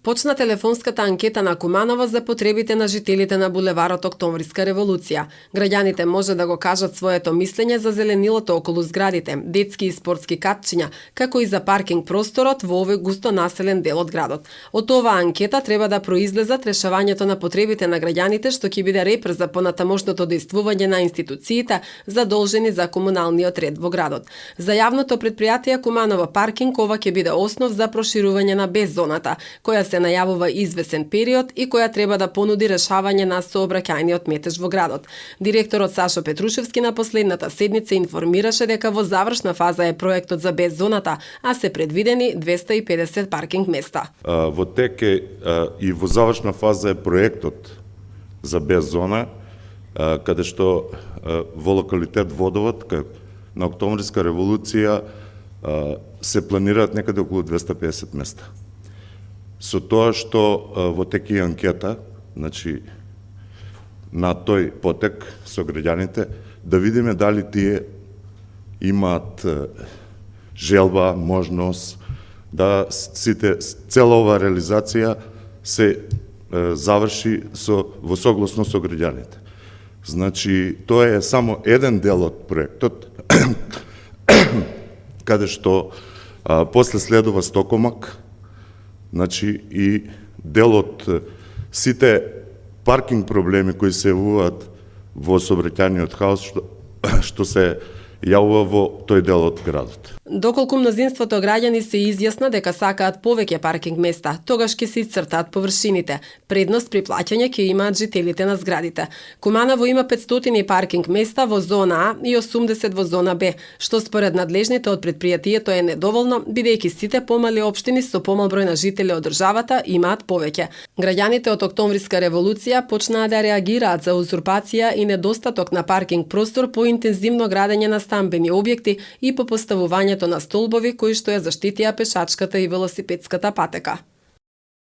Почна телефонската анкета на Куманово за потребите на жителите на булеварот Октомвриска револуција. Граѓаните може да го кажат своето мислење за зеленилото околу зградите, детски и спортски катчиња, како и за паркинг просторот во овој густо населен дел од градот. Од оваа анкета треба да произлезат решавањето на потребите на граѓаните, што ќе биде репер за понатамошното действување на институциите задолжени за комуналниот ред во градот. За јавното предпријатие Куманово паркинг ова ќе биде основ за проширување на беззоната, која се најавува извесен период и која треба да понуди решавање на сообраќајниот метеж во градот. Директорот Сашо Петрушевски на последната седница информираше дека во завршна фаза е проектот за беззоната, а се предвидени 250 паркинг места. Во тек е и во завршна фаза е проектот за беззона, каде што во локалитет Водовод, на Октомвриска револуција, се планираат некаде околу 250 места. Со тоа што во тек е анкета, значи на тој потек со граѓаните, да видиме дали тие имаат желба, можност да цела оваа реализација се заврши во согласно со граѓаните. Значи, тоа е само еден дел од проектот, каде што после следува Стокомак, значи и дел од сите паркинг проблеми кои се јавуваат во сообраќајниот хаос што се јавува во тој дел од градот. Доколку мнозинството граѓани се изјасна дека сакаат повеќе паркинг места, тогаш ќе се исцртаат површините. Предност при плаќање ќе имаат жителите на зградите. Куманово има 500 паркинг места во зона А и 80 во зона Б, што според надлежните од предпријатието е недоволно, бидејќи сите помали општини со помал број на жители од државата имаат повеќе. Граѓаните од Октомвриска револуција почнаа да реагираат за узурпација и недостаток на паркинг простор по интензивно градење на стамбени објекти и по поставувањето на столбови кои што ја заштитија пешачката и велосипедската патека.